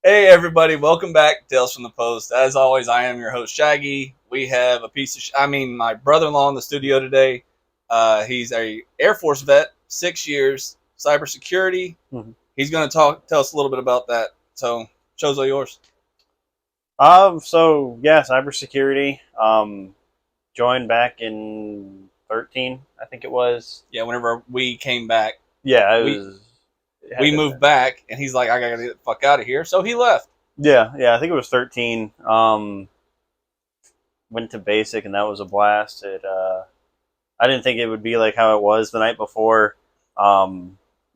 Hey everybody, welcome back, Tales from the Post. As always, I am your host Shaggy. We have a piece of, my brother-in-law in the studio today. He's a Air Force vet, 6 years, cybersecurity. Mhm. He's going to tell us a little bit about that. So, show's all yours. Cybersecurity. Joined back in 13, I think it was. Yeah, whenever we came back, Yeah, it we was. It had we to have moved been. back, and he's like, "I gotta get the fuck out of here," so he left. Yeah, I think it was 13. Went to basic, and that was a blast. I didn't think it would be like how it was the night before.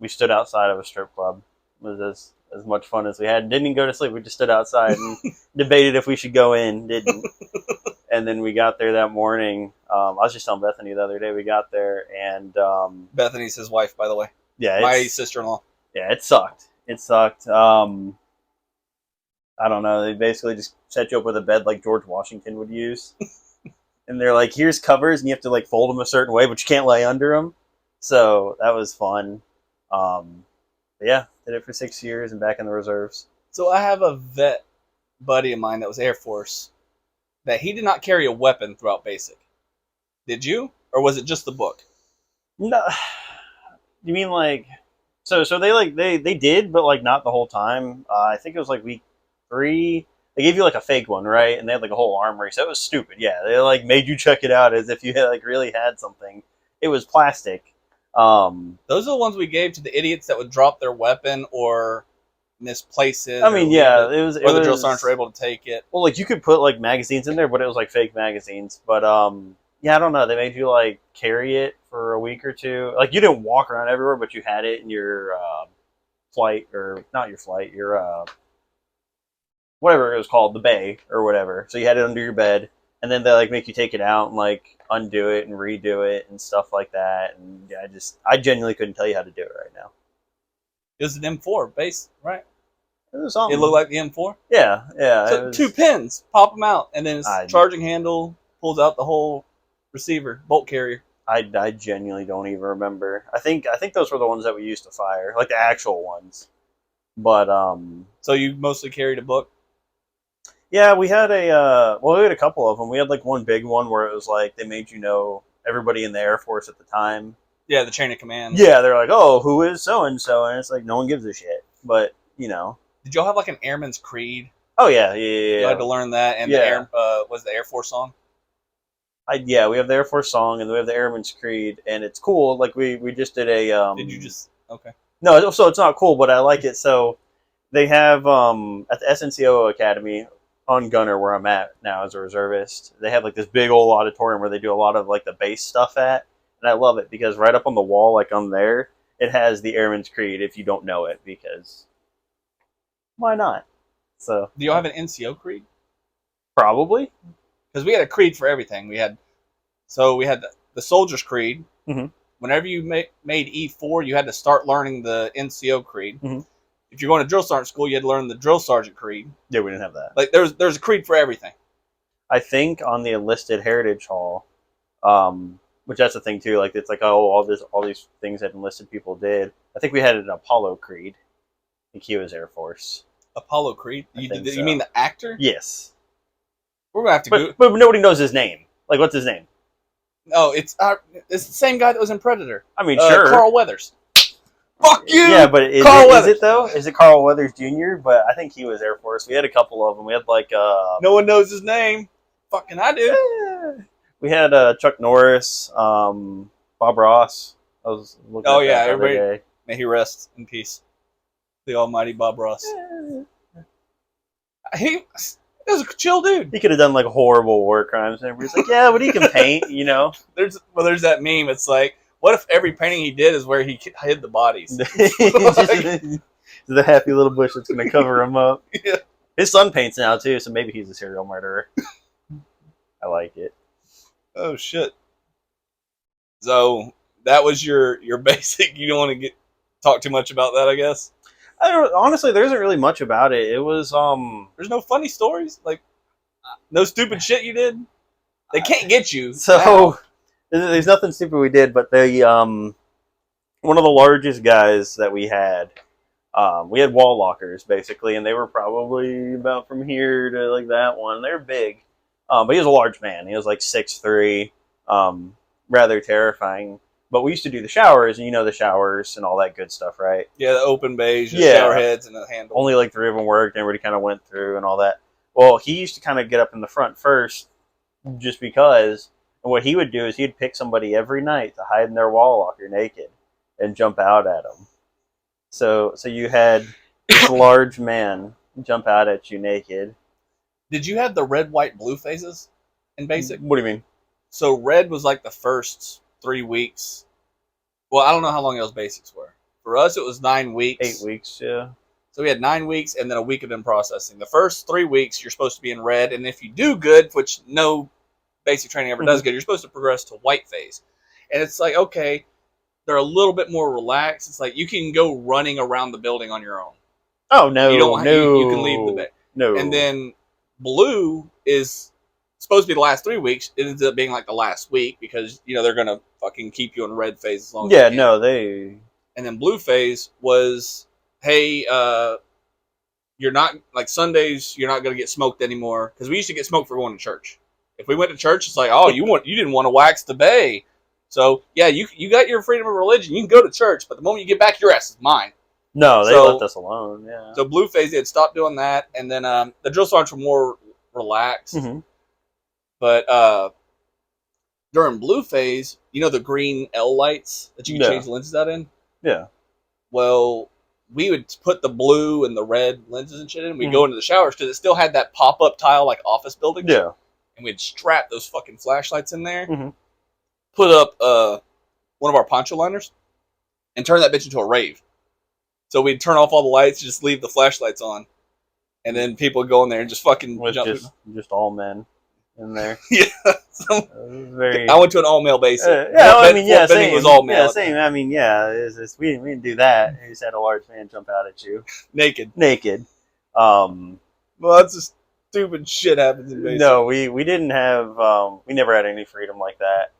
We stood outside of a strip club. It was as much fun as we had. Didn't even go to sleep. We just stood outside and debated if we should go in. Didn't. And then we got there that morning. I was just telling Bethany the other day we got there, and Bethany's his wife, by the way. yeah, My sister-in-law. yeah, it sucked. It sucked. I don't know. They basically just set you up with a bed like George Washington would use, and they're like, "Here's covers, and you have to like fold them a certain way, but you can't lay under them." So that was fun. But yeah, did it for 6 years and back in the reserves. So I have a vet buddy of mine that was Air Force that he did not carry a weapon throughout basic. Did you? Or was it just the book? No, you mean like so they did, but like not the whole time. I think it was like week 3. They gave you like a fake one, right? And they had like a whole armory, so it was stupid. Yeah, they like made you check it out as if you had like really had something. It was plastic. Those are the ones we gave to the idiots that would drop their weapon or misplace it. I mean, yeah, it was. Or the drill sergeants were able to take it. Well, like you could put like magazines in there, but it was like fake magazines. But yeah, I don't know. They made you like carry it for a week or two. Like you didn't walk around everywhere, but you had it in your flight, or not your flight, your whatever it was called, the bay or whatever. So you had it under your bed, and then they like make you take it out and like undo it and redo it and stuff like that. And yeah, I genuinely couldn't tell you how to do it right now. It was an M4 base, right? It was something. It looked like the M4. Yeah. So Was, 2 pins, pop them out, and then its charging handle pulls out the whole receiver, bolt carrier. I genuinely don't even remember. I think those were the ones that we used to fire, like the actual ones. But so you mostly carried a book. Yeah, we had we had a couple of them. We had like one big one where it was like they made you know everybody in the Air Force at the time. Yeah, the chain of command. Yeah, they're like, oh, who is so and so, and it's like no one gives a shit. But you know, did y'all have like an Airman's Creed? Oh yeah. You had to learn that, and the was the Air Force song. We have the Air Force song, and we have the Airman's Creed, and it's cool. Like we just did a. Did you just okay? No, so it's not cool, but I like it. So they have at the SNCO Academy on Gunner, where I'm at now as a reservist, they have like this big old auditorium where they do a lot of like the base stuff at, and I love it because right up on the wall, like on there, it has the Airman's Creed. If you don't know it, because why not? So do you have an NCO Creed? Probably, because we had a creed for everything. We had the Soldier's Creed. Mm-hmm. Whenever you made E4, you had to start learning the NCO Creed. Mm-hmm. If you're going to drill sergeant school, you had to learn the drill sergeant creed. Yeah, we didn't have that. Like there's a creed for everything. I think on the enlisted heritage hall, which that's the thing too. Like it's like all these things that enlisted people did. I think we had an Apollo Creed. I think he was Air Force. Apollo Creed? You mean the actor? Yes. We're gonna have to but nobody knows his name. Like what's his name? No, it's the same guy that was in Predator. I mean, sure, Carl Weathers. Fuck you! Yeah, but is it though? Is it Carl Weathers Jr.? But I think he was Air Force. We had a couple of them. We had like no one knows his name. Fucking I do. Yeah. We had Chuck Norris, Bob Ross. I was looking at that the other day. May he rest in peace. The almighty Bob Ross. Yeah. He was a chill dude. He could have done like horrible war crimes, and everybody's like, "Yeah, but he can paint," you know. There's that meme. It's like, what if every painting he did is where he hid the bodies? The happy little bush that's going to cover him up. Yeah. His son paints now too, so maybe he's a serial murderer. I like it. Oh shit! So that was your basic. You don't want to talk too much about that, I guess. Honestly, there isn't really much about it. It was There's no funny stories, like no stupid shit you did. They can't get you. So there's nothing stupid we did, but one of the largest guys that we had, We had wall lockers basically, and they were probably about from here to like that one. They're big, but he was a large man. He was like 6'3", rather terrifying. But we used to do the showers, and you know the showers and all that good stuff, right? Yeah, the open bays, Yeah. shower heads, and the handle. Only like 3 of them worked, and everybody kind of went through and all that. Well, he used to kind of get up in the front first, just because. And what he would do is he'd pick somebody every night to hide in their wall locker naked and jump out at them. So you had this large man jump out at you naked. Did you have the red, white, blue phases in basic? What do you mean? So red was like the first 3 weeks. Well, I don't know how long those basics were. For us, it was 9 weeks. 8 weeks, yeah. So we had 9 weeks and then a week of in processing. The first 3 weeks, you're supposed to be in red, and if you do good, which no basic training ever does good, you're supposed to progress to white phase. And it's like, okay, they're a little bit more relaxed. It's like you can go running around the building on your own. Oh, no, you can leave the bay. No. And then blue is supposed to be the last 3 weeks. It ends up being like the last week because, they're going to fucking keep you in red phase as long as they can. no, they... And then blue phase was, hey, you're not, like Sundays, you're not going to get smoked anymore. Because we used to get smoked for going to church. If we went to church, it's like, oh, you didn't want to wax the bay. So, yeah, you got your freedom of religion. You can go to church, but the moment you get back, your ass is mine. No, they left us alone, yeah. So blue phase, they had stopped doing that. And then the drill sergeants were more relaxed. Mm-hmm. But during blue phase, the green L lights that you can change the lenses out in? Yeah. Well, we would put the blue and the red lenses and shit in. We'd go into the showers because it still had that pop-up tile like office buildings. Yeah. And we'd strap those fucking flashlights in there, put up one of our poncho liners, and turn that bitch into a rave. So we'd turn off all the lights, just leave the flashlights on, and then people would go in there and just fucking jump. Just all men in there. Yeah. I went to an all-male base. Same. Was all male. Yeah, same. I mean, yeah, we didn't do that. We just had a large man jump out at you. Naked. Well, that's just stupid shit happens in basic. No, we didn't have, we never had any freedom like that.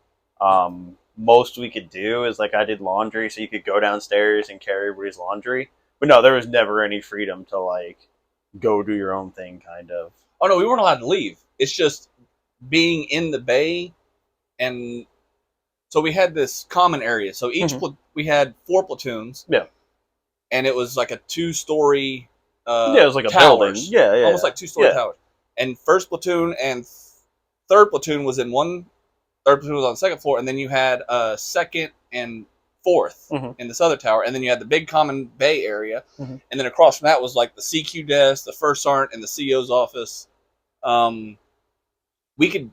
Most we could do is, like, I did laundry, so you could go downstairs and carry everybody's laundry. But no, there was never any freedom to, like, go do your own thing, kind of. Oh, no, we weren't allowed to leave. It's just being in the bay, and so we had this common area. So each we had 4 platoons. Yeah. And it was like a 2-story it was like towers. A building. Yeah. Almost like 2-story towers. And first platoon and third platoon was in one. Third platoon was on the second floor, and then you had second and fourth in this other tower, and then you had the big common bay area, and then across from that was like the CQ desk, the first sergeant, and the CO's office. We could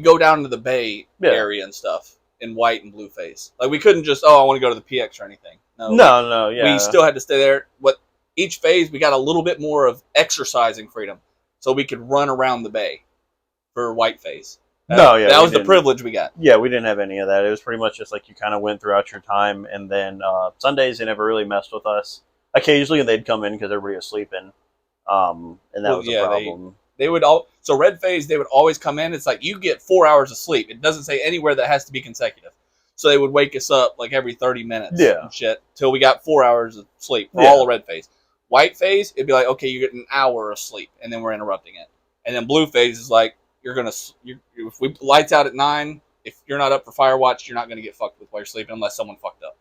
go down to the bay area and stuff in white and blue phase. Like we couldn't just I want to go to the PX or anything. No, we still had to stay there. Each phase we got a little bit more of exercising freedom, so we could run around the bay for white phase. That was the privilege we got. Yeah, we didn't have any of that. It was pretty much just like you kind of went throughout your time, and then Sundays they never really messed with us. Occasionally they'd come in because everybody was sleeping, and that was a problem. They would so red phase they would always come in. It's like you get 4 hours of sleep. It doesn't say anywhere that has to be consecutive. So they would wake us up like every 30 minutes and shit till we got 4 hours of sleep for all of red phase. White phase, it'd be like, okay, you get an hour of sleep, and then we're interrupting it. And then blue phase is like, if we lights out at 9, if you're not up for fire watch, you're not going to get fucked with while you're sleeping unless someone fucked up.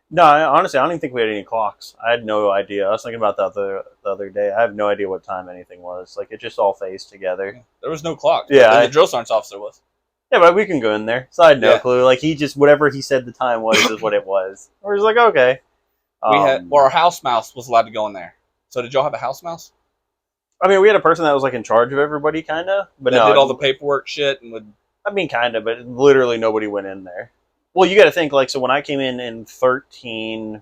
No, honestly, I don't even think we had any clocks. I had no idea. I was thinking about that the other day. I have no idea what time anything was. Like, it just all phased together. There was no clock. Yeah. The drill sergeant's officer was. Yeah, but we can go in there. So I had no clue. Like, he just, whatever he said the time was is what it was. We're just like, okay. Our house mouse was allowed to go in there. So did y'all have a house mouse? I mean, we had a person that was like in charge of everybody, kind of. But that did all the paperwork shit and would. I mean, kind of, but literally nobody went in there. Well, you got to think, like, so when I came in 13,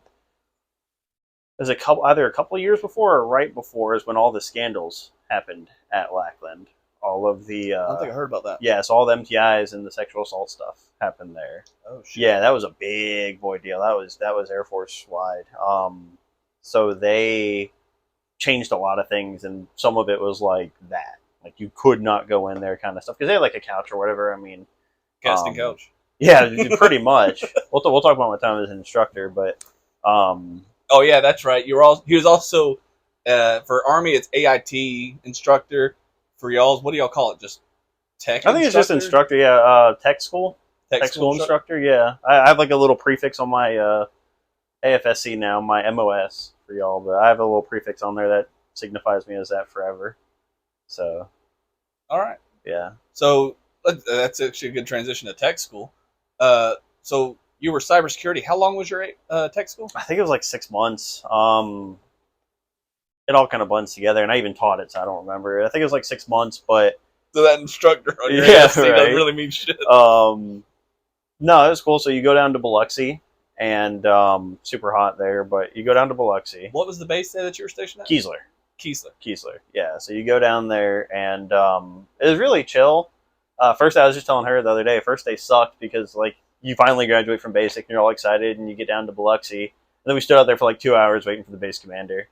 there's either a couple of years before or right before is when all the scandals happened at Lackland. All of the. I don't think I heard about that. Yeah, so all the MTIs and the sexual assault stuff happened there. Oh shit. Yeah, that was a big boy deal. That was Air Force wide. So they changed a lot of things, and some of it was like that. Like, you could not go in there kind of stuff. Because they had, like, a couch or whatever. I mean... Casting couch. Yeah, pretty much. We'll talk about my time as an instructor, but... Oh yeah, that's right. He was also for Army. It's AIT instructor. For y'all's, what do y'all call it? Just tech I think it's just instructor. instructor. Yeah, tech school. Tech Tech school school instructor. instructor. Yeah, I have like a little prefix on my AFSC now, my MOS for y'all, but I have a little prefix on there that signifies me as that forever. So All right. yeah, So that's actually a good transition to tech school. So you were cybersecurity. How long was your tech school? I think it was like 6 months. It all kind of blends together, and I even taught it, so I don't remember. I think it was like 6 months, but So that instructor on your yeah, AFC right. doesn't really mean shit. No, it was cool. So you go down to Biloxi, and super hot there, but you go down to Biloxi. What was the base there that you were stationed at? Keesler. Keesler. Yeah. So you go down there, and it was really chill. First, I was just telling her the other day. First day sucked because like you finally graduate from basic, and you're all excited, and you get down to Biloxi, and then we stood out there for like 2 hours waiting for the base commander,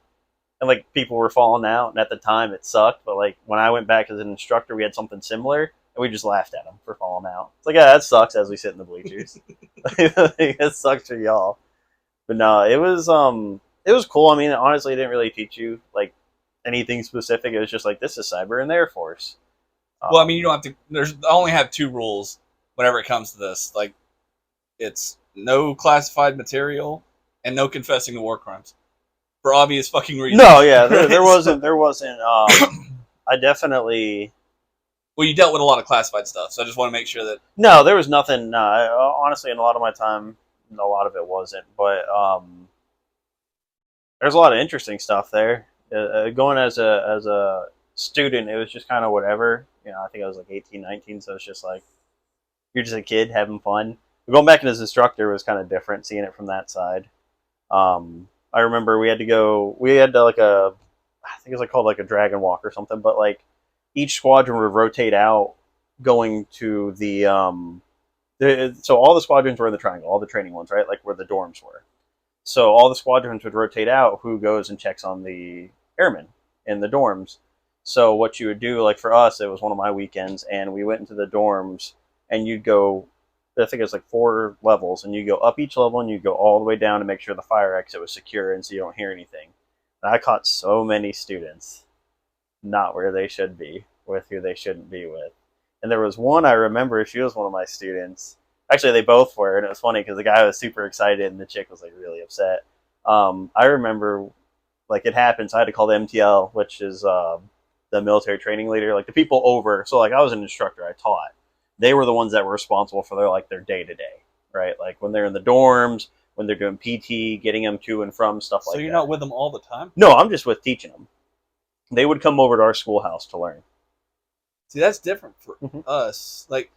and like people were falling out, and at the time it sucked. But like when I went back as an instructor, we had something similar, and we just laughed at them for falling out. It's like, yeah, that sucks as we sit in the bleachers. It sucks for y'all. But no, it was cool. I mean, honestly, it didn't really teach you like anything specific. It was just like, this is cyber in the Air Force. Well, I mean, you don't have to. I only have two rules whenever it comes to this. Like, it's no classified material and no confessing to war crimes for obvious fucking reasons. No, yeah, there wasn't. I definitely. Well, you dealt with a lot of classified stuff, so I just want to make sure that. No, there was nothing. Honestly, in a lot of my time, a lot of it wasn't. But there's a lot of interesting stuff there. Going as a student, it was just kind of whatever. You know, I think I was like 18, 19, so it's just like you're just a kid having fun. But going back in as instructor was kind of different, seeing it from that side. I remember we had to like I think it was like called like a dragon walk or something, but like each squadron would rotate out going to so all the squadrons were in the triangle, all the training ones, right? Like where the dorms were. So all the squadrons would rotate out who goes and checks on the airmen in the dorms. So what you would do, like for us, it was one of my weekends, and we went into the dorms, and you'd go, I think it was like 4 levels, and you go up each level, and you go all the way down to make sure the fire exit was secure, and so you don't hear anything. And I caught so many students not where they should be, with who they shouldn't be with. And there was one I remember, she was one of my students. Actually, they both were, and it was funny because the guy was super excited and the chick was like really upset. I remember, like it happened, so I had to call the MTL, which is the military training leader, like the people over. So like I was an instructor, I taught. They were the ones that were responsible for their day to day, right? Like when they're in the dorms, when they're doing PT, getting them to and from stuff like that. So you're not with them all the time? No, I'm just with teaching them. They would come over to our schoolhouse to learn. See, that's different for us. Like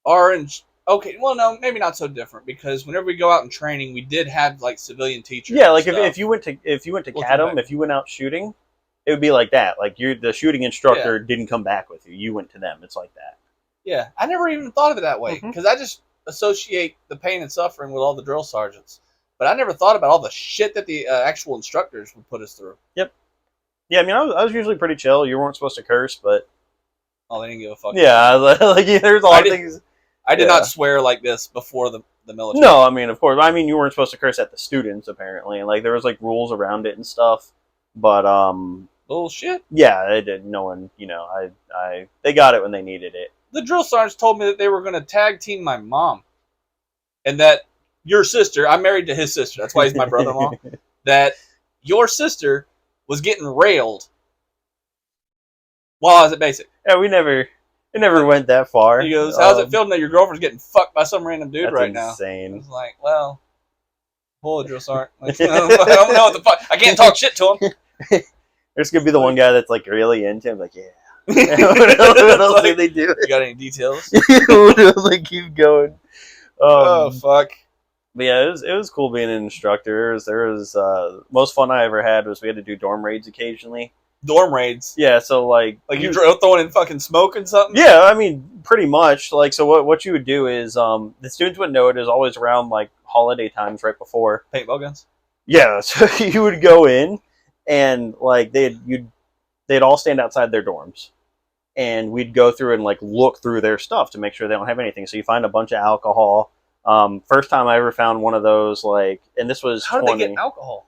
okay, well, no, maybe not so different because whenever we go out in training, we did have like civilian teachers. Yeah, like if you went to CADM, if you went out shooting, it would be like that. Like the shooting instructor didn't come back with you; you went to them. It's like that. Yeah, I never even thought of it that way because I just associate the pain and suffering with all the drill sergeants, but I never thought about all the shit that the actual instructors would put us through. Yep. Yeah, I mean, I was usually pretty chill. You weren't supposed to curse, but they didn't give a fuck. Yeah, like there's a lot of things. I did not swear like this before the military. No, I mean, of course. I mean, you weren't supposed to curse at the students, apparently, and like there was like rules around it and stuff. But bullshit. Yeah, they did. No one, they got it when they needed it. The drill sergeants told me that they were going to tag team my mom, and that your sister. I'm married to his sister. That's why he's my brother-in-law. That your sister was getting railed while I was at basic. Yeah, it never went that far. He goes, "How's it feel to know your girlfriend's getting fucked by some random dude right now?" Insane. I was like, "Well, pull a drill sergeant. Like, I don't know what the fuck. I can't talk shit to him." There's gonna be the one guy that's like really into him, like, yeah. What else did they do? You got any details? Like, keep going. Oh fuck. But yeah, it was cool being an instructor. There was most fun I ever had was we had to do dorm raids occasionally. Dorm raids? Yeah, so like you throwing in fucking smoke and something? Yeah, I mean, pretty much. Like, so what you would do is the students would know it is always around like holiday times right before. Paintball guns? Yeah, so you would go in and like they'd all stand outside their dorms. And we'd go through and like look through their stuff to make sure they don't have anything. So you find a bunch of alcohol, First time I ever found one of those, like, and this was How did 20. they get alcohol?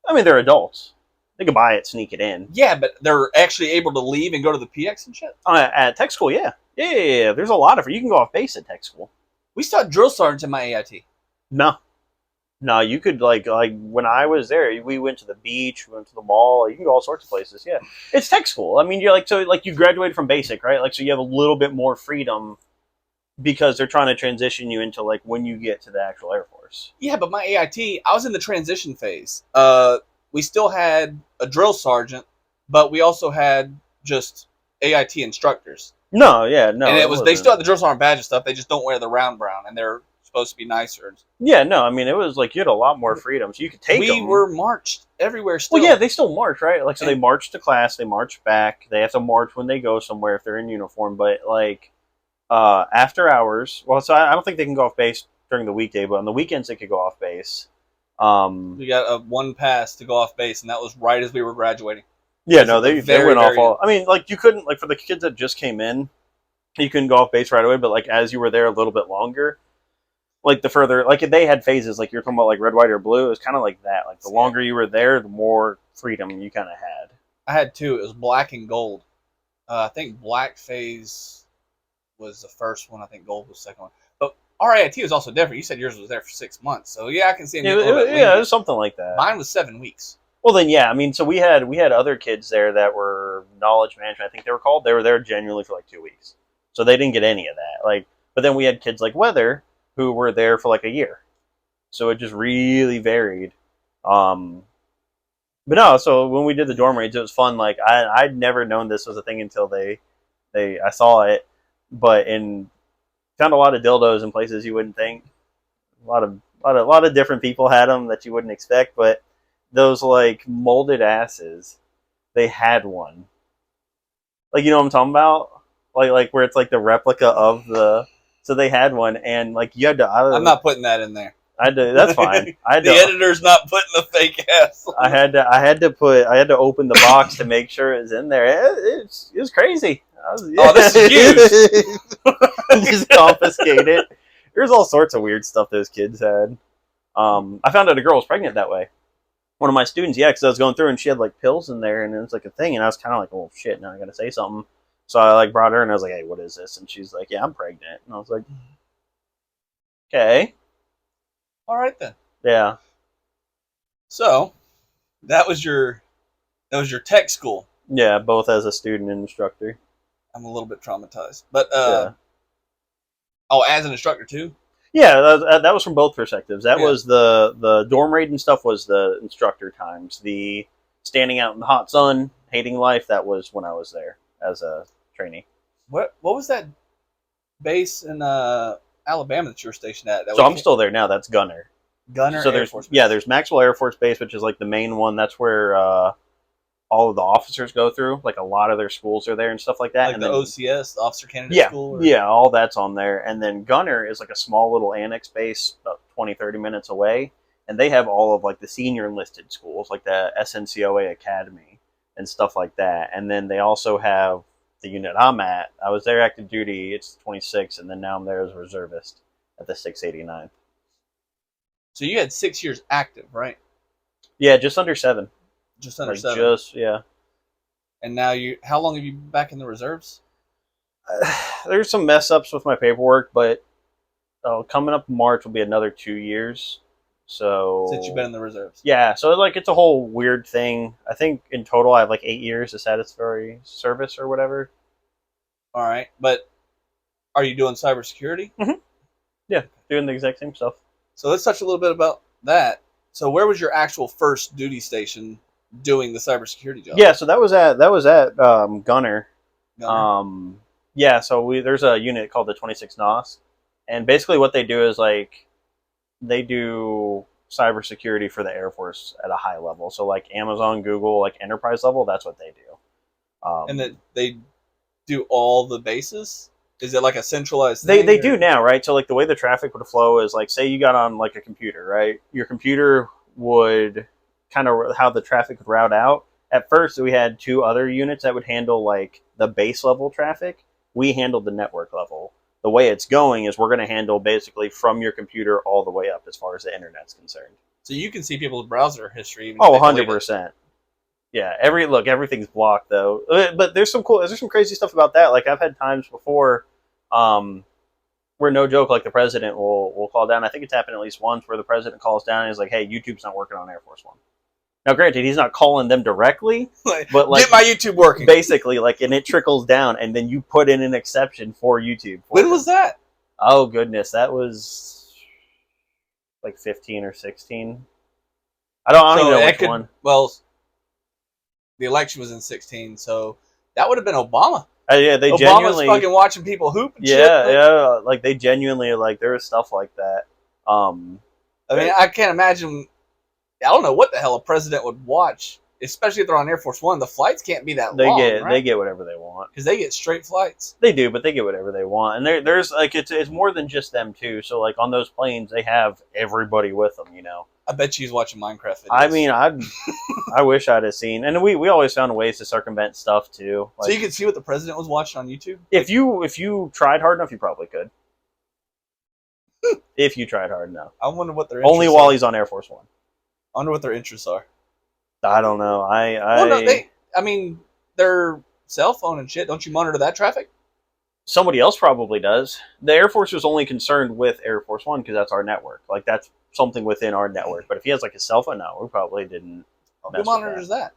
I mean, they're adults. They could buy it, sneak it in. Yeah, but they're actually able to leave and go to the PX and shit. At tech school, yeah. Yeah. There's a lot of it. You can go off base at tech school. We still had drill sergeants in my AIT. No, no, you could like when I was there, we went to the beach, we went to the mall. You can go all sorts of places. Yeah, it's tech school. I mean, you're like so like you graduated from basic, right? Like so you have a little bit more freedom because they're trying to transition you into like when you get to the actual Air Force. Yeah, but my AIT, I was in the transition phase. We still had a drill sergeant, but we also had just AIT instructors. No, yeah, no, And it was they wasn't. still had the drill sergeant badge and stuff. They just don't wear the round brown, and they're supposed to be nicer. Yeah, no, I mean it was like you had a lot more freedom, so you could take We them. were marched everywhere still. Well, yeah, they still march, right? Like so, they march to class, they march back. They have to march when they go somewhere if they're in uniform. But like after hours, well, so I don't think they can go off base during the weekday, but on the weekends they could go off base. We got a one pass to go off base, and that was right as we were graduating. Yeah, no, they Very, went off very- all. I mean, like you couldn't like for the kids that just came in, you couldn't go off base right away. But like as you were there a little bit longer, like the further like they had phases, like you're talking about like red, white, or blue. It was kind of like that. Like the longer you were there, the more freedom you kind of had. I had two. It was black and gold. I think black phase was the first one. I think gold was the second one. But RIT was also different. You said yours was there for 6 months, so yeah, I can see. Yeah, it was something like that. Mine was 7 weeks. Well, then yeah, I mean, so we had other kids there that were knowledge management. I think they were called. They were there genuinely for like 2 weeks, so they didn't get any of that. Like, but then we had kids like weather who were there for like a year, so it just really varied. But no, so when we did the dorm raids, it was fun. Like I'd never known this was a thing until I saw it, but found a lot of dildos in places you wouldn't think. A lot of different people had them that you wouldn't expect, but those like molded asses, they had one. Like you know what I'm talking about? Like where it's like the replica of the. So they had one, and like you had to. I'm not putting that in there. I had to. That's fine. I had The to, editor's not putting the fake ass. I had to open the box to make sure it was in there. It was crazy. Oh, this is used. Just confiscate it. There's all sorts of weird stuff those kids had. I found out a girl was pregnant that way. One of my students, yeah, because I was going through and she had like pills in there and it was like a thing, and I was kind of like, oh shit, now I gotta say something. So I like brought her and I was like, hey, what is this? And she's like, yeah, I'm pregnant. And I was like, okay, All right then. yeah. So that was your tech school. Yeah, both as a student and instructor. I'm a little bit traumatized, but Yeah. Oh, as an instructor too. Yeah, that was from both perspectives. That Yeah. was the dorm raid and stuff was the instructor times. The standing out in the hot sun, hating life, that was when I was there as a trainee. What was that base in Alabama that you were stationed at? So I'm still there now. That's Gunner. Gunner So Air there's Force Base. yeah, there's Maxwell Air Force Base, which is like the main one. That's where all of the officers go through. Like a lot of their schools are there and stuff like that. like and the then, OCS, the Officer Candidate yeah, School. Or... yeah, all that's on there. And then Gunner is like a small little annex base about 20, 30 minutes away. And they have all of like the senior enlisted schools, like the SNCOA Academy and stuff like that. And then they also have the unit I'm at. I was there active duty. It's 26, and then now I'm there as a reservist at the 689th. So you had 6 years active, right? Yeah, just under 7. Just under Like 7. just yeah. And now how long have you been back in the reserves? There's some mess ups with my paperwork, but coming up in March will be another 2 years. So Since you've been in the reserves. yeah, so like it's a whole weird thing. I think in total I have like 8 years of satisfactory service or whatever. All right, but are you doing cybersecurity? Yeah, doing the exact same stuff. So let's touch a little bit about that. So where was your actual first duty station doing the cybersecurity job? Yeah, so that was at Gunner. Gunner? Yeah, so there's a unit called the 26 NOS, and basically what they do is like they do cybersecurity for the Air Force at a high level. So like Amazon, Google, like enterprise level, that's what they do. And that they do all the bases? Is it like a centralized thing? They do now, right? So like the way the traffic would flow is like say you got on like a computer, right? Your computer would kind of how the traffic would route out. At first we had 2 other units that would handle like the base level traffic. We handled the network level. the way it's going is we're going to handle basically from your computer all the way up as far as the internet's concerned. So you can see people's browser history. Even Oh, 100%. Yeah, everything's blocked though. But there's some crazy stuff about that. Like I've had times before, where no joke, like the president will call down. I think it's happened at least once where the president calls down and is like, "Hey, YouTube's not working on Air Force One." Now, granted, he's not calling them directly, but like get my YouTube working. Basically, like, and it trickles down, and then you put in an exception for YouTube. When was that? Oh goodness, that was like 15 or 16. I don't even know which one. Well, the election was in 16, so that would have been Obama. Yeah, they Obama genuinely was fucking watching people hoop and shit. Yeah, like they genuinely, like, there was stuff like that. I mean, I can't imagine. I don't know what the hell a president would watch, especially if they're on Air Force One. The flights can't be that long. They get whatever they want because they get straight flights. They do, but they get whatever they want, and there's like it's more than just them too. So like on those planes, they have everybody with them. You know. I bet she's watching Minecraft videos. I mean, I wish I'd have seen, and we always found ways to circumvent stuff too. Like, so you could see what the president was watching on YouTube. If you tried hard enough, you probably could. If you tried hard enough. I wonder what their only while he's on Air Force One. I wonder what their interests are. I don't know. I mean, their cell phone and shit. Don't you monitor that traffic? Somebody else probably does. The Air Force was only concerned with Air Force One because that's our network. Like that's something within our network. But if he has like a cell phone, no, we probably didn't. Who monitors that?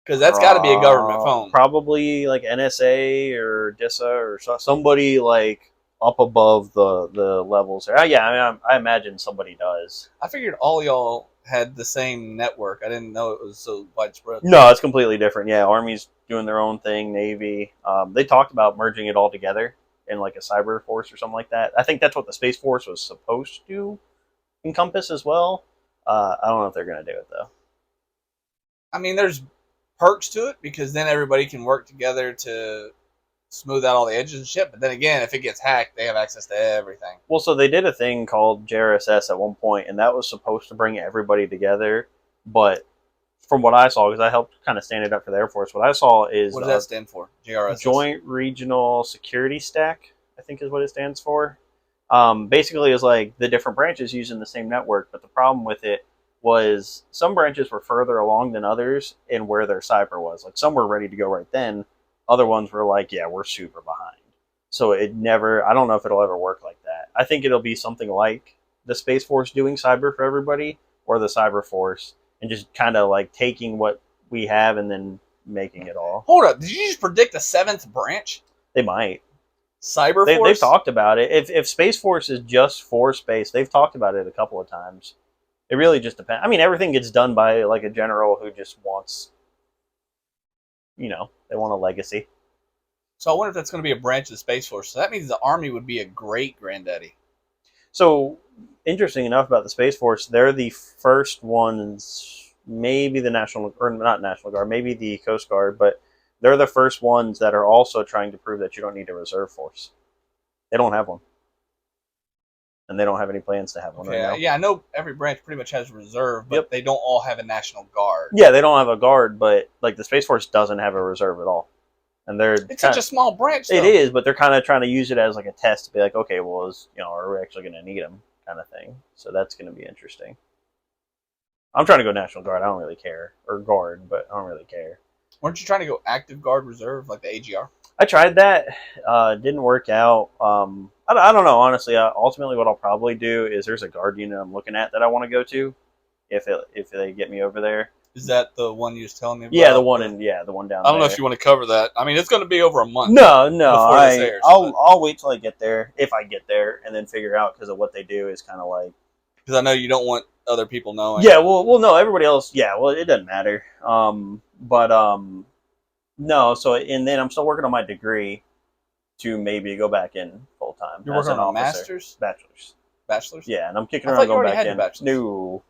Because that's got to be a government phone. Probably like NSA or DISA or somebody like up above the levels. Yeah, I mean, I imagine somebody does. I figured all y'all had the same network. I didn't know it was so widespread. No, it's completely different. Yeah, Army's doing their own thing. Navy. They talked about merging it all together in like a cyber force or something like that. I think that's what the Space Force was supposed to encompass as well. I don't know if they're going to do it though. I mean, there's perks to it because then everybody can work together to smooth out all the edges and shit. But then again, if it gets hacked, they have access to everything. Well, so they did a thing called JRSS at one point, and that was supposed to bring everybody together. But from what I saw, because I helped kind of stand it up for the Air Force, what I saw is... What does that stand for? JRSS? Joint Regional Security Stack, I think is what it stands for. Basically, is like the different branches using the same network, but the problem with it was some branches were further along than others in where their cyber was. Like some were ready to go right then. Other ones were like, yeah, we're super behind. So I don't know if it'll ever work like that. I think it'll be something like the Space Force doing cyber for everybody or the Cyber Force and just kind of like taking what we have and then making it all. Hold up. Did you just predict a 7th branch? They might. Cyber Force? They've talked about it. If Space Force is just for space, they've talked about it a couple of times. It really just depends. I mean, everything gets done by like a general who just wants, they want a legacy. So I wonder if that's going to be a branch of the Space Force. So that means the Army would be a great granddaddy. So, interesting enough about the Space Force, they're the first ones, maybe the not National Guard, maybe the Coast Guard, but they're the first ones that are also trying to prove that you don't need a reserve force. They don't have one. And they don't have any plans to have one right now. Yeah, I know every branch pretty much has a reserve, but they don't all have a National Guard. Yeah, they don't have a guard, but like the Space Force doesn't have a reserve at all. And it's such a small branch, though. It is, but they're kind of trying to use it as like a test to be like, okay, well, are we actually going to need them kind of thing. So that's going to be interesting. I'm trying to go National Guard. I don't really care. Or Guard, but I don't really care. Weren't you trying to go Active Guard Reserve, like the AGR? I tried that. Didn't work out. I don't know, honestly. Ultimately, what I'll probably do is there's a guard unit I'm looking at that I want to go to if they get me over there. Is that the one you was telling me about? Yeah, the one down there. I don't know if you want to cover that. I mean, it's going to be over a month. No. Before this airs, I'll wait till I get there, if I get there, and then figure out, because of what they do is kind of like... Because I know you don't want other people knowing. Yeah, well, no, everybody else, it doesn't matter. No, so, and then I'm still working on my degree to maybe go back in full time. You're working on a master's? Bachelor's? Yeah, and I'm kicking around going back in. No,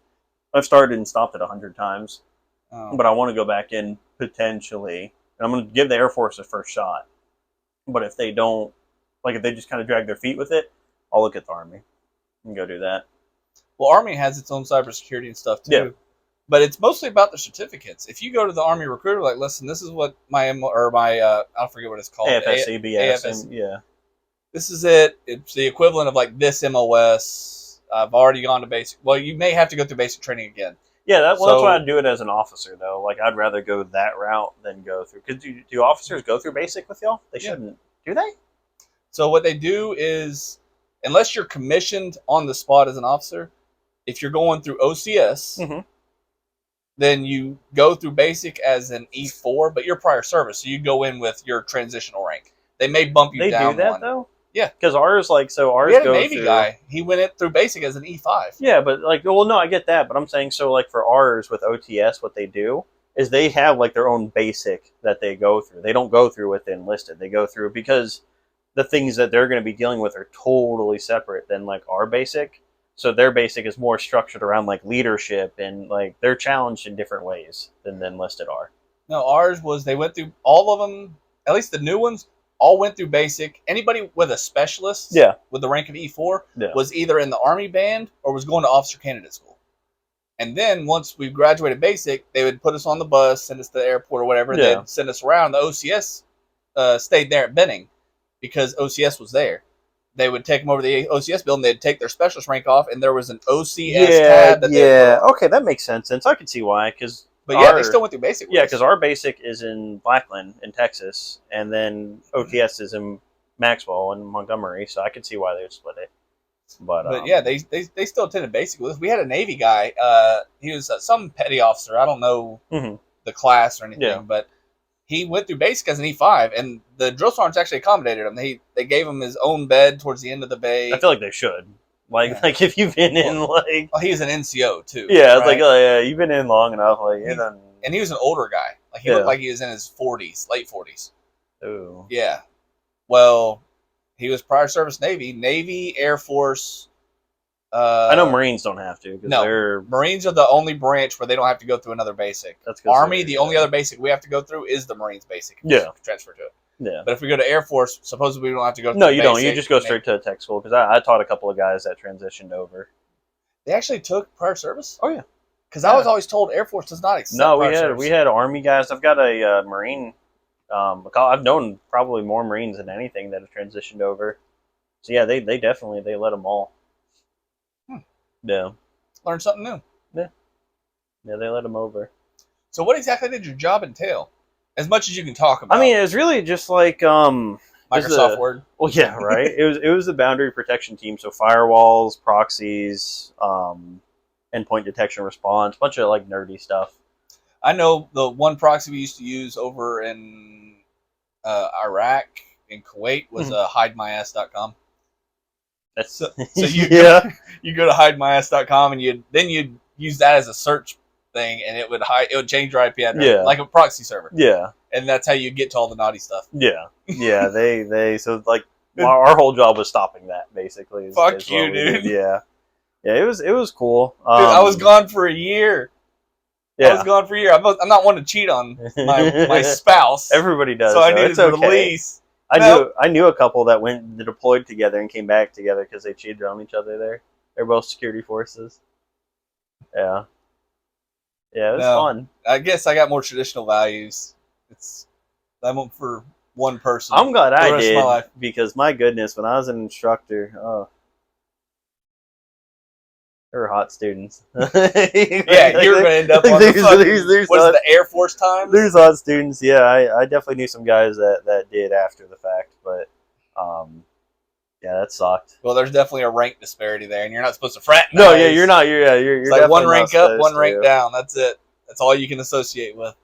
I've started and stopped it 100 times. But I want to go back in potentially. And I'm going to give the Air Force a first shot. But if they don't, if they just kind of drag their feet with it, I'll look at the Army and go do that. Well, Army has its own cybersecurity and stuff too. Yeah. But it's mostly about the certificates. If you go to the Army recruiter, listen, this is what I forget what it's called. AFSC, BS, yeah. this is it. It's the equivalent of like this MOS. I've already gone to basic. Well, you may have to go through basic training again. Yeah, that's So- why I'd do it as an officer, though. Like, I'd rather go that route than go through. Because do officers go through basic with y'all? They Yeah. shouldn't. Do they? So what they do is, unless you're commissioned on the spot as an officer, if you're going through OCS, Mhm. then you go through basic as an E4, but you're prior service, so you go in with your transitional rank. They may bump you They down do that, one. though? Yeah. Because ours, ours We had a go Navy through... guy. He went it through basic as an E5. Yeah, but, well, no, I get that. But I'm saying, so, for ours with OTS, what they do is they have, their own basic that they go through. They don't go through with the enlisted. They go through because the things that they're going to be dealing with are totally separate than, our basic. So their basic is more structured around, leadership and, they're challenged in different ways than the enlisted are. No, ours was they went through all of them, at least the new ones, all went through basic. Anybody with a specialist with the rank of E4 was either in the Army band or was going to officer candidate school. And then once we graduated basic, they would put us on the bus, send us to the airport or whatever. Yeah. They'd send us around. The OCS stayed there at Benning because OCS was there. They would take them over to the OCS building. They'd take their specialist rank off, and there was an OCS tab that they put. Okay, that makes sense. And so I can see why. But yeah, they still went through basic. Yeah, because our basic is in Blackland in Texas, and then OTS is in Maxwell and Montgomery. So I can see why they would split it. But yeah, they still attended basic with us. We had a Navy guy. He was some petty officer. I don't know the class or anything, but he went through basic as an E5, and the drill sergeants actually accommodated him. They gave him his own bed towards the end of the bay. I feel like they should. If you've been in well, he was an NCO too. Yeah, it's you've been in long enough. And he was an older guy. He looked like he was in his 40s, late 40s. Ooh. Yeah. Well, he was prior service Navy, Air Force. I know Marines don't have to. No, Marines are the only branch where they don't have to go through another basic. That's Army, the only other basic we have to go through is the Marines basic. Transfer to it. Yeah. But if we go to Air Force, supposedly we don't have to go through No, you don't. You just go straight to tech school, because I taught a couple of guys that transitioned over. They actually took prior service? Oh, yeah. Because I was always told Air Force does not accept prior service. We had Army guys. I've got a Marine. I've known probably more Marines than anything that have transitioned over. So, yeah, they definitely let them all. Yeah. Learn something new. Yeah. Yeah, they let them over. So what exactly did your job entail? As much as you can talk about. I mean, it was really just Microsoft Word. Well, yeah, right. It was the boundary protection team, so firewalls, proxies, endpoint detection response, bunch of nerdy stuff. I know the one proxy we used to use over in Iraq and Kuwait was hidemyass.com. That's so you go to hidemyass.com and you'd use that as a search thing, and it would change your IP address like a proxy server. Yeah. And that's how you get to all the naughty stuff. Yeah. Yeah, our whole job was stopping that, basically. Fuck you, dude. Yeah. Yeah, it was cool. Dude, I was gone for a year. Yeah. I was gone for a year. I'm not one to cheat on my spouse. Everybody does. So I needed a release. I knew a couple that went deployed together and came back together because they cheated on each other there. They're both security forces. Yeah. Yeah, it was fun. I guess I got more traditional values. I went for one person. I'm glad I did, because my goodness, when I was an instructor, they were hot students. Yeah, you're going to end up on the Air Force time? There's hot students, yeah. I definitely knew some guys that did after the fact, but yeah, that sucked. Well, there's definitely a rank disparity there, and you're not supposed to frat. No, yeah, you're not. You're it's like one rank up, one rank down. That's it. That's all you can associate with.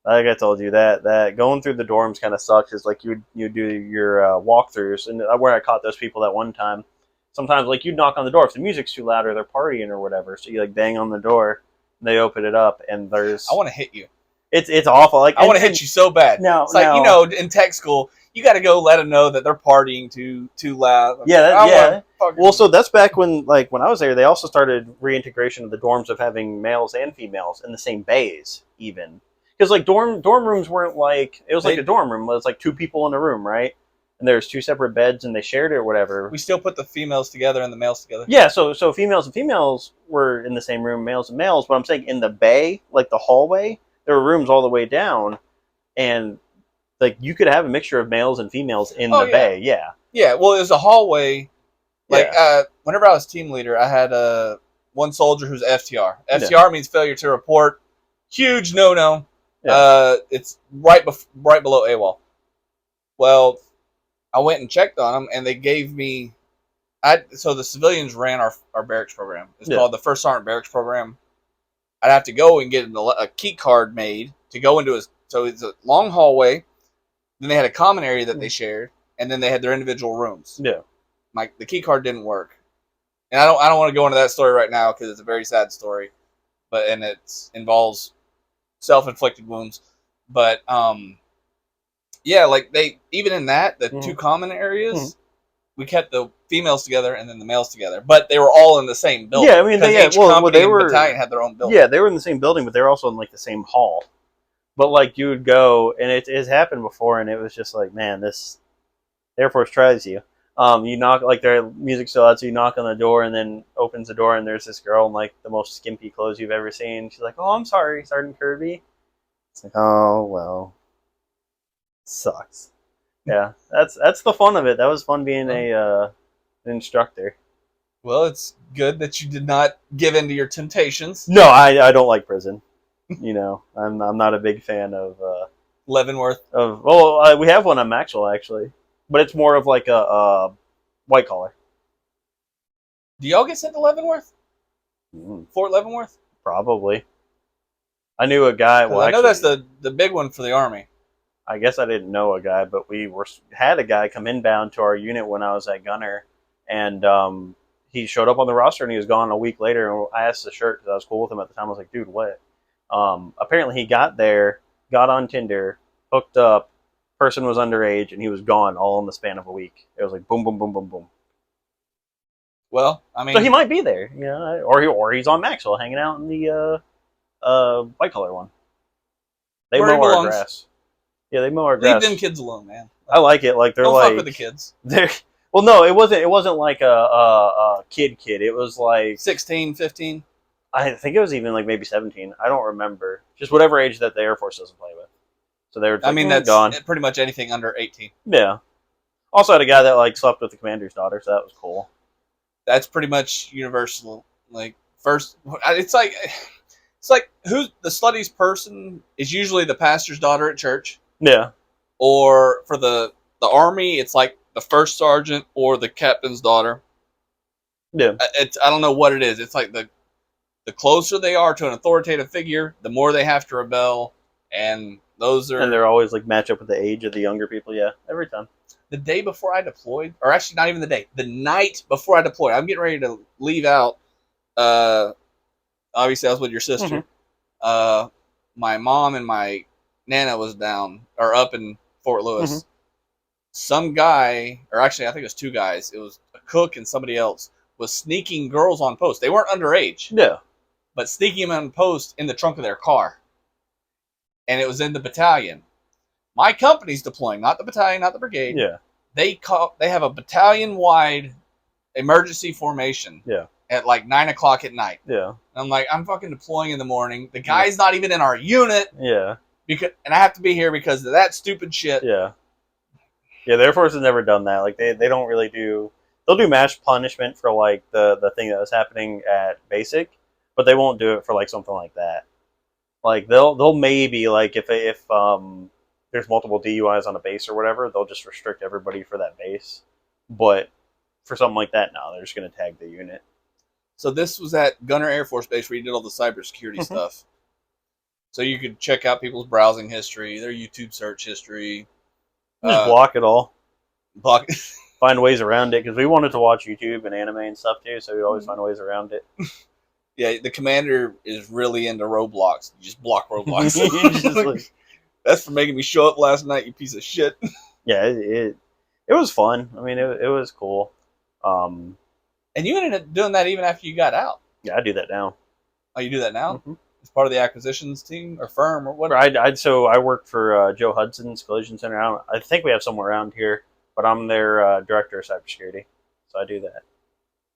Like I told you, that going through the dorms kind of sucks. Is you do your walkthroughs, and where I caught those people that one time. Sometimes you'd knock on the door if the music's too loud or they're partying or whatever. So you bang on the door, and they open it up, and there's. I want to hit you. It's awful. I want to hit you so bad. No, it's in tech school, you got to go let them know that they're partying too loud. Yeah, Well, so that's back when I was there. They also started reintegration of the dorms of having males and females in the same bays, even because dorm rooms weren't it was a dorm room. It was 2 people in a room, right? And there's 2 separate beds, and they shared it or whatever. We still put the females together and the males together. Yeah, so females and females were in the same room, males and males. But I'm saying in the bay, the hallway, there were rooms all the way down, and you could have a mixture of males and females in the bay. Yeah. Yeah, well, it was a hallway. Like, Yeah. whenever I was team leader, I had one soldier who's FTR. Yeah. FTR means failure to report. Huge no-no. Yeah. It's right below AWOL. Well, I went and checked on them, and they gave me. So the civilians ran our barracks program. It's Yeah. called the First Sergeant Barracks Program. I'd have to go and get a key card made to go into a. So it's a long hallway. Then they had a common area that they shared, and then they had their individual rooms. Yeah. The key card didn't work, and I don't want to go into that story right now because it's a very sad story, and it involves self-inflicted wounds. But yeah, like they even in that the two common areas, we kept the females together and then the males together, but they were all in the same building. Yeah, I mean, each company and battalion had their own building. Yeah, they were in the same building, but they were also in like the same hall. But like you would go, and it's happened before, and it was just like, man, this Air Force tries you. You knock, like their music still out, so you knock on the door, and then opens the door, and there's this girl in like the most skimpy clothes you've ever seen. She's like, "Oh, I'm sorry, Sergeant Kirby." It's like, oh well, sucks. Yeah, that's the fun of it. That was fun being an instructor. Well, it's good that you did not give in to your temptations. No, I don't like prison. You know, I'm not a big fan of Leavenworth. We have one on Maxwell actually, but it's more of like a white collar. Do y'all get sent to Leavenworth? Fort Leavenworth? Probably. I knew a guy. Well, I know that's the big one for the Army. I guess I didn't know a guy, but had a guy come inbound to our unit when I was at Gunner, and he showed up on the roster and he was gone a week later. And I asked the shirt because I was cool with him at the time. I was like, dude, what? Apparently he got there, got on Tinder, hooked up, person was underage, and he was gone all in the span of a week. It was like boom, boom, boom, boom, boom. Well, I mean, so he might be there, you know, or he's on Maxwell hanging out in the white collar one. They mow our grass. Yeah, they mow our grass. Leave them kids alone, man. I like it. Like they're don't like fuck with the kids. They're well, no, it wasn't like a kid. It was like 16, 15. I think it was even like maybe 17. I don't remember. Just whatever age that the Air Force doesn't play with. So they were. Like, I mean, that's gone. Pretty much anything under 18. Yeah. Also had a guy that like slept with the commander's daughter, so that was cool. That's pretty much universal. Like first, it's like who's the sluttiest person is usually the pastor's daughter at church. Yeah. Or for the Army, it's like the first sergeant or the captain's daughter. Yeah. I don't know what it is. It's like the closer they are to an authoritative figure, the more they have to rebel, and those are. And they're always like match up with the age of the younger people. Yeah, every time. The day before I deployed, or actually not even the day, the night before I deployed, I'm getting ready to leave out. Obviously, I was with your sister. Mm-hmm. My mom and my Nana was up in Fort Lewis. Mm-hmm. Some guy, or actually I think it was two guys, it was a cook and somebody else, was sneaking girls on post. They weren't underage. Yeah. But sneaking them on post in the trunk of their car. And it was in the battalion. My company's deploying, not the battalion, not the brigade. Yeah. They have a battalion-wide emergency formation. Yeah. At like 9 o'clock at night. Yeah. And I'm like, I'm fucking deploying in the morning. The guy's not even in our unit. Yeah. And I have to be here because of that stupid shit. Yeah. Yeah, the Air Force has never done that. Like they don't really do. They'll do mass punishment for like the thing that was happening at basic, but they won't do it for like something like that. Like they'll maybe like if there's multiple DUIs on a base or whatever, they'll just restrict everybody for that base. But for something like that, no, they're just going to tag the unit. So this was at Gunner Air Force Base where you did all the cybersecurity stuff. So you could check out people's browsing history, their YouTube search history. Just block it all. Block. Find ways around it because we wanted to watch YouTube and anime and stuff too, so we always find ways around it. Yeah, the commander is really into Roblox. You just block Roblox. That's for making me show up last night, you piece of shit. Yeah, it was fun. I mean, it was cool. And you ended up doing that even after you got out. Yeah, I do that now. Oh, you do that now? Mm-hmm. As part of the acquisitions team or firm or what? So I work for Joe Hudson's Collision Center. I think we have somewhere around here, but I'm their director of cybersecurity. So I do that.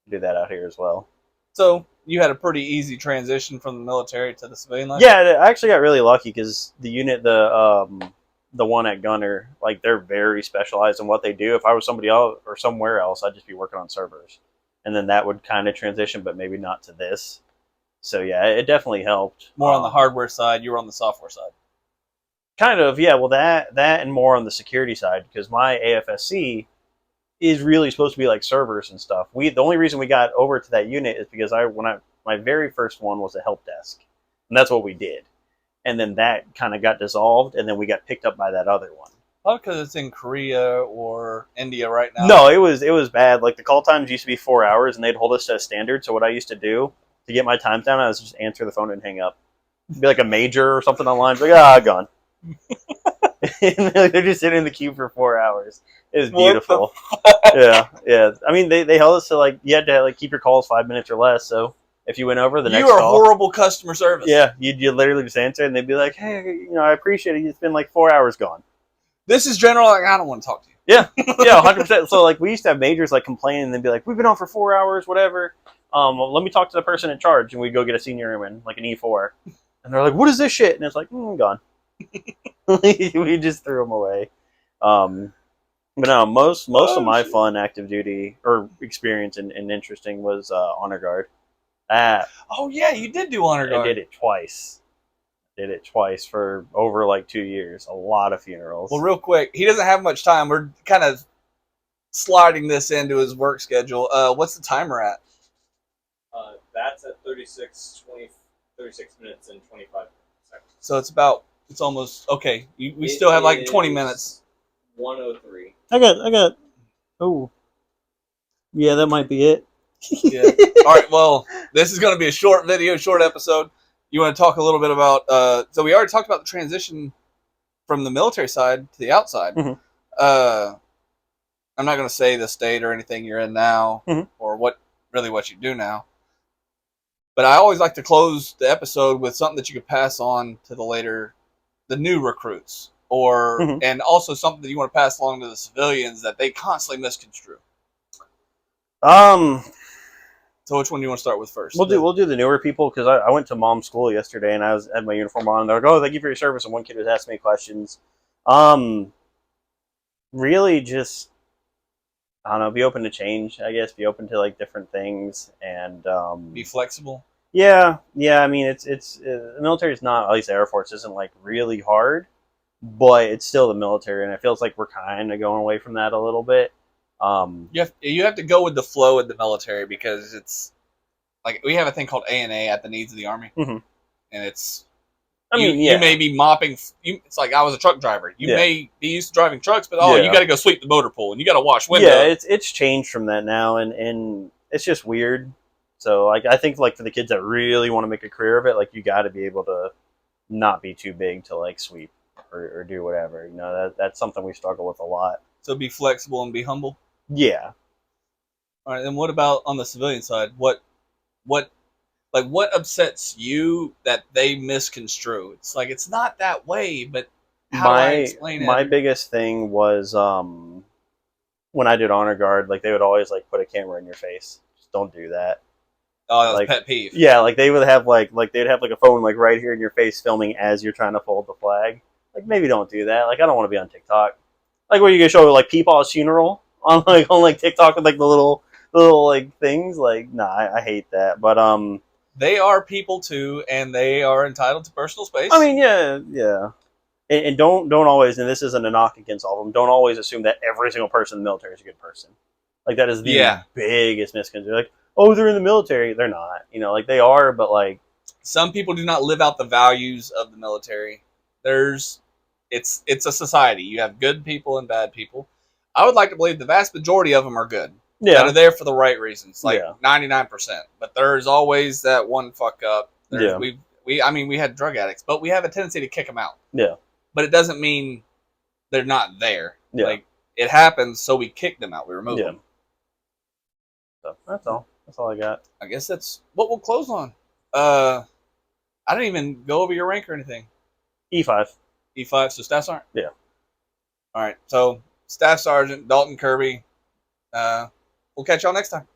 I do that out here as well. So you had a pretty easy transition from the military to the civilian life? Yeah, I actually got really lucky because the unit, the the one at Gunner, like they're very specialized in what they do. If I was somebody else or somewhere else, I'd just be working on servers, and then that would kind of transition, but maybe not to this. So yeah, it definitely helped. More on the hardware side, you were on the software side. Kind of, yeah. Well, that and more on the security side, because my AFSC is really supposed to be like servers and stuff. The only reason we got over to that unit is because my very first one was a help desk, and that's what we did. And then that kind of got dissolved, and then we got picked up by that other one. Probably because it's in Korea or India right now. No, it was bad. Like the call times used to be 4 hours, and they'd hold us to a standard. So what I used to do to get my times down, I was just answer the phone and hang up. It'd be like a major or something online. Like gone. And they're just sitting in the queue for 4 hours. It was beautiful. Yeah. I mean, they held us to like you had to like keep your calls 5 minutes or less. So if you went over the next call, horrible customer service. Yeah, you literally just answer, and they'd be like, "Hey, I appreciate it. It's been like 4 hours gone." This is general. Like I don't want to talk to you. Yeah, 100%. So like we used to have majors like complain and they'd be like, "We've been on for 4 hours, whatever. Well, let me talk to the person in charge," and we'd go get a senior airman, like an E4, and they're like, "What is this shit?" And it's like, gone. We just threw them away. But no, most of my fun active duty or experience and interesting was honor guard. Oh yeah, you did do honor guard. I did it twice. For over like 2 years. A lot of funerals. Well, real quick, he doesn't have much time. We're kind of sliding this into his work schedule. What's the timer at? That's at 36 minutes and 25 seconds. So it's almost okay. We still have like 20 minutes. 1:03. I got. Oh, yeah, that might be it. Yeah. All right. Well, this is going to be a short video, short episode. You want to talk a little bit about? So we already talked about the transition from the military side to the outside. Mm-hmm. I'm not going to say the state or anything you're in now, or what you do now. But I always like to close the episode with something that you could pass on to the new recruits, and also something that you want to pass along to the civilians that they constantly misconstrue. So which one do you want to start with first? We'll do the newer people, because I went to mom's school yesterday and I had my uniform on. They're like, "Oh, thank you for your service." And one kid was asking me questions. Really just, I don't know, be open to change, I guess. Be open to like different things and be flexible. Yeah. I mean, it's the military is not, at least the Air Force isn't like really hard, but it's still the military, and it feels like we're kind of going away from that a little bit. You have to go with the flow of the military, because it's like we have a thing called A&A, at the needs of the Army, and it's. You may be mopping. It's like I was a truck driver. You may be used to driving trucks, but you got to go sweep the motor pool and you got to wash windows. Yeah, it's changed from that now, and it's just weird. So like I think like for the kids that really want to make a career of it, like you got to be able to not be too big to like sweep or do whatever. That's something we struggle with a lot. So be flexible and be humble. Yeah. All right. And what about on the civilian side? What upsets you that they misconstrue? It's like it's not that way, but how do I explain it? My biggest thing was when I did honor guard, like they would always like put a camera in your face. Just don't do that. Oh, that was like, pet peeve. Yeah, like they would have like they'd have like a phone like right here in your face filming as you're trying to fold the flag. Like maybe don't do that. Like I don't want to be on TikTok. Like where you can show like Peepaw's funeral on TikTok with like the little like things. Like nah, I hate that. But they are people too, and they are entitled to personal space. I mean, yeah. And don't always, and this isn't a knock against all of them, don't always assume that every single person in the military is a good person. Like that is the biggest misconception. Like, oh, they're in the military. They're not. Like they are, but like some people do not live out the values of the military. It's a society. You have good people and bad people. I would like to believe the vast majority of them are good. Yeah. That are there for the right reasons, like 99%. But there's always that one fuck up. We had drug addicts, but we have a tendency to kick them out. Yeah. But it doesn't mean they're not there. Yeah. Like it happens, so we kick them out. We remove them. So that's all. That's all I got. I guess that's what we'll close on. I didn't even go over your rank or anything. E5. E5. So staff sergeant. Yeah. All right. So staff sergeant Dalton Kirby. We'll catch y'all next time.